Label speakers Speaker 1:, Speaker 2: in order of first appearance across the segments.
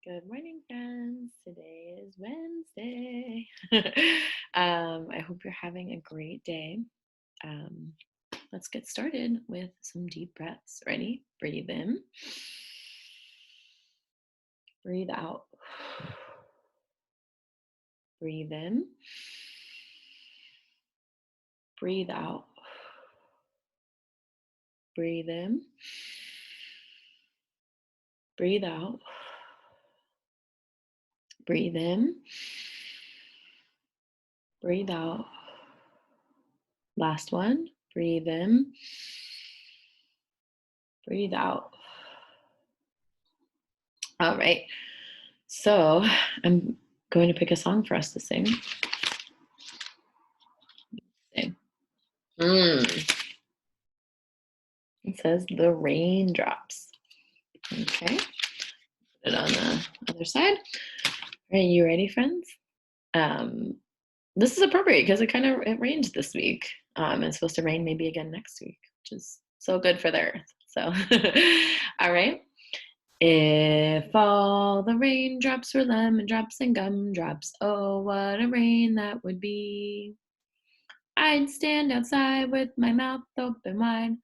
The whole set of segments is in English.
Speaker 1: Good morning, friends. Today is Wednesday. I hope you're having a great day. Um, let's get started with some deep breaths. Ready? Breathe in. Breathe out. Breathe in. Breathe out. Breathe in. Breathe out. Breathe in. Breathe out. Last one. Breathe in. Breathe out. All right. So I'm going to pick a song for us to sing. It says the raindrops. Okay. Put it on the other side. Are you ready, friends? This is appropriate because it rained this week. It's supposed to rain maybe again next week, which is so good for the earth. So, all right. If all the raindrops were lemon drops and gumdrops, oh, what a rain that would be. I'd stand outside with my mouth open wide.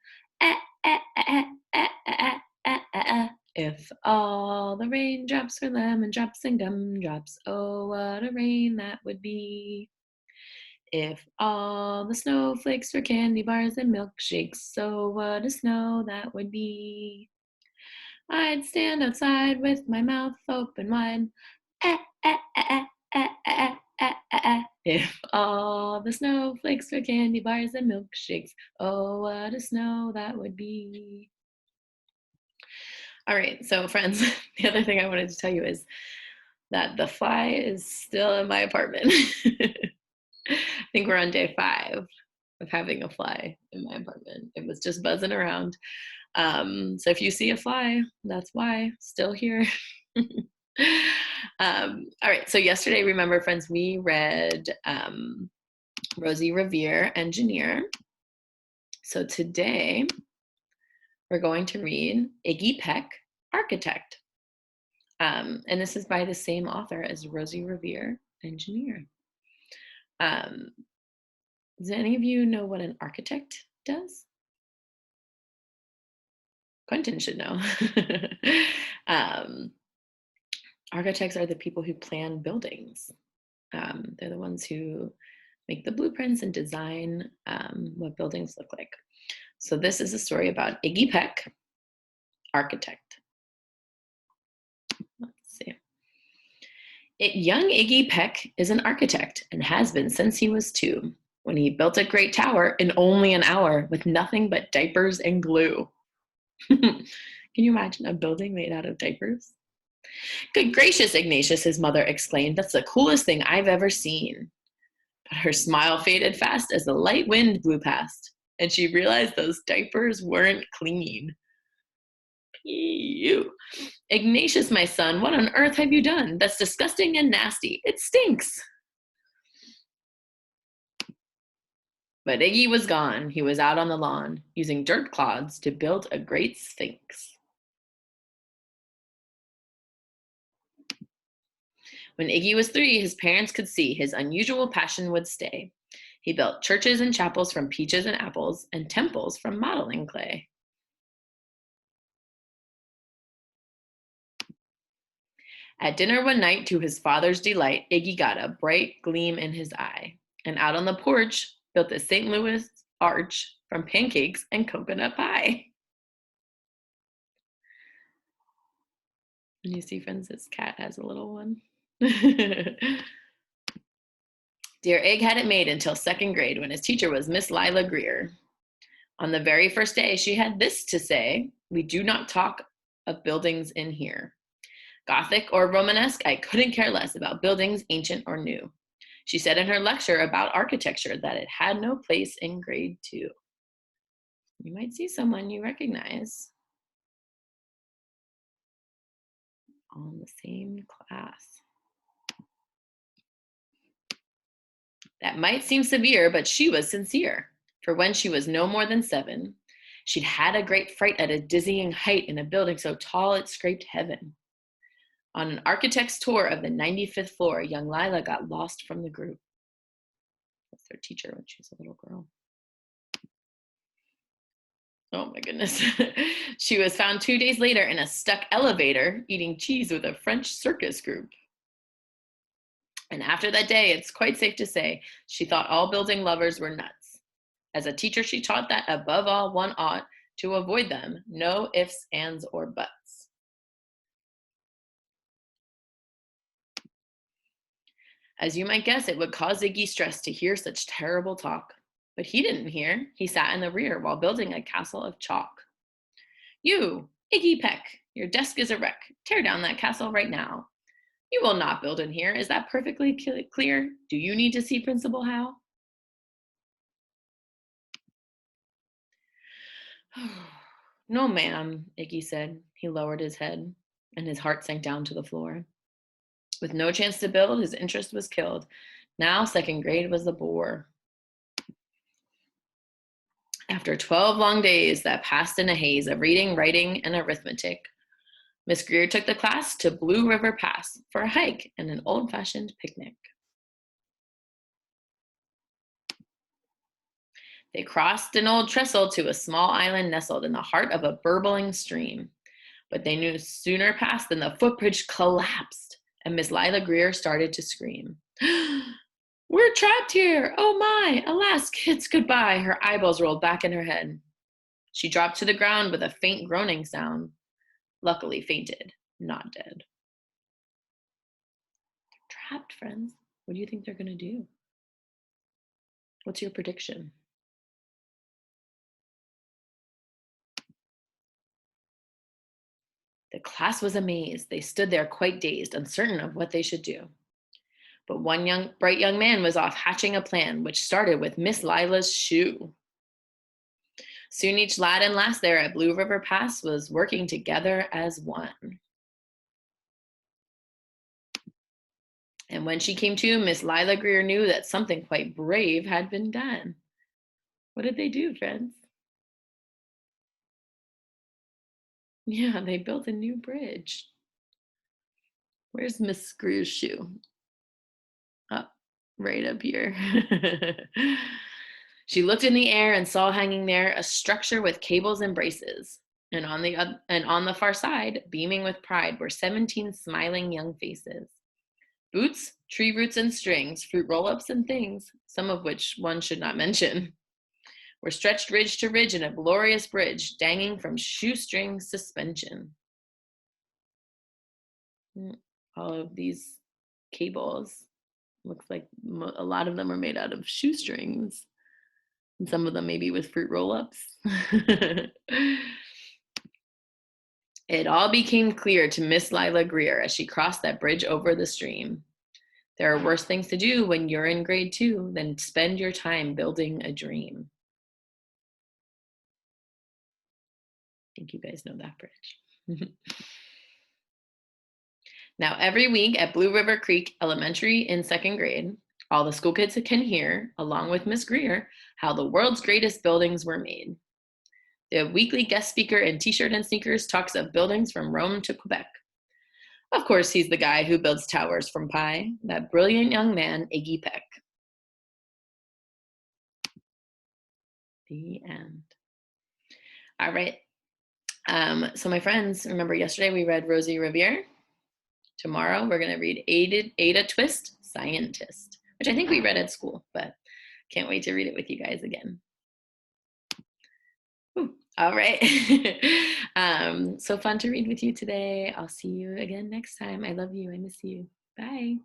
Speaker 1: If all the raindrops were lemon drops and gumdrops, oh, what a rain that would be. If all the snowflakes were candy bars and milkshakes, so what a snow that would be. I'd stand outside with my mouth open wide. If all the snowflakes were candy bars and milkshakes, oh, what a snow that would be. All right, so friends, the other thing I wanted to tell you is that the fly is still in my apartment. I think we're on day 5 of having a fly in my apartment. It was just buzzing around. So if you see a fly, that's why. Still here. All right, so yesterday, remember, friends, we read Rosie Revere, Engineer. So today, we're going to read Iggy Peck, Architect. And this is by the same author as Rosie Revere, Engineer. Does any of you know what an architect does? Quentin should know. Architects are the people who plan buildings. They're the ones who make the blueprints and design what buildings look like. So this is a story about Iggy Peck, architect. Let's see. Young Iggy Peck is an architect and has been since he was 2, when he built a great tower in only an hour with nothing but diapers and glue. Can you imagine a building made out of diapers? Good gracious, Ignatius, his mother exclaimed. That's the coolest thing I've ever seen. But her smile faded fast as the light wind blew past, and she realized those diapers weren't clean. Ew. Ignatius, my son, what on earth have you done? That's disgusting and nasty. It stinks. But Iggy was gone. He was out on the lawn, using dirt clods to build a great sphinx. When Iggy was 3, his parents could see his unusual passion would stay. He built churches and chapels from peaches and apples, and temples from modeling clay. At dinner one night, to his father's delight, Iggy got a bright gleam in his eye, and out on the porch built a St. Louis arch from pancakes and coconut pie. And you see, friends, this cat has a little one. Dear Egg hadn't made until 2nd grade when his teacher was Miss Lila Greer. On the very first day, she had this to say: we do not talk of buildings in here. Gothic or Romanesque, I couldn't care less about buildings, ancient or new. She said in her lecture about architecture that it had no place in grade 2. You might see someone you recognize on the same class. That might seem severe, but she was sincere. For when she was no more than 7, she'd had a great fright at a dizzying height in a building so tall it scraped heaven. On an architect's tour of the 95th floor, young Lila got lost from the group. That's their teacher when she was a little girl. Oh my goodness. She was found 2 days later in a stuck elevator eating cheese with a French circus group. And after that day, it's quite safe to say she thought all building lovers were nuts. As a teacher, she taught that above all, one ought to avoid them. No ifs, ands, or buts. As you might guess, it would cause Iggy stress to hear such terrible talk. But he didn't hear. He sat in the rear while building a castle of chalk. You, Iggy Peck, your desk is a wreck. Tear down that castle right now. You will not build in here. Is that perfectly clear? Do you need to see Principal Howe? No, ma'am, Iggy said. He lowered his head, and his heart sank down to the floor. With no chance to build, his interest was killed. Now, second grade was a bore. After 12 long days that passed in a haze of reading, writing, and arithmetic, Miss Greer took the class to Blue River Pass for a hike and an old-fashioned picnic. They crossed an old trestle to a small island nestled in the heart of a burbling stream. But they knew sooner past than the footbridge collapsed, and Miss Lila Greer started to scream. We're trapped here! Oh my! Alas, kids, goodbye! Her eyeballs rolled back in her head. She dropped to the ground with a faint groaning sound. Luckily fainted, not dead. They're trapped, friends. What do you think they're going to do? What's your prediction? The class was amazed. They stood there quite dazed, uncertain of what they should do. But one bright young man was off hatching a plan, which started with Miss Lila's shoe. Soon each lad and lass there at Blue River Pass was working together as one. And when she came to, Miss Lila Greer knew that something quite brave had been done. What did they do, friends? Yeah, they built a new bridge. Where's Miss Greer's shoe? Up, right up here. She looked in the air and saw hanging there a structure with cables and braces. And on the far side, beaming with pride, were 17 smiling young faces. Boots, tree roots and strings, fruit roll-ups and things, some of which one should not mention, were stretched ridge to ridge in a glorious bridge, dangling from shoestring suspension. All of these cables, looks like a lot of them are made out of shoestrings. And some of them maybe with fruit roll-ups. It all became clear to Miss Lila Greer as she crossed that bridge over the stream. There are worse things to do when you're in grade 2 than spend your time building a dream. I think you guys know that bridge. Now, every week at Blue River Creek Elementary in second grade, all the school kids can hear, along with Miss Greer, how the world's greatest buildings were made. The weekly guest speaker in t-shirt and sneakers talks of buildings from Rome to Quebec. Of course, he's the guy who builds towers from pie, that brilliant young man, Iggy Peck. The end. All right. So my friends, remember yesterday we read Rosie Riviere? Tomorrow we're going to read Ada Twist, Scientist, which I think we read at school, but can't wait to read it with you guys again. Ooh, all right. So fun to read with you today. I'll see you again next time. I love you. I miss you. Bye.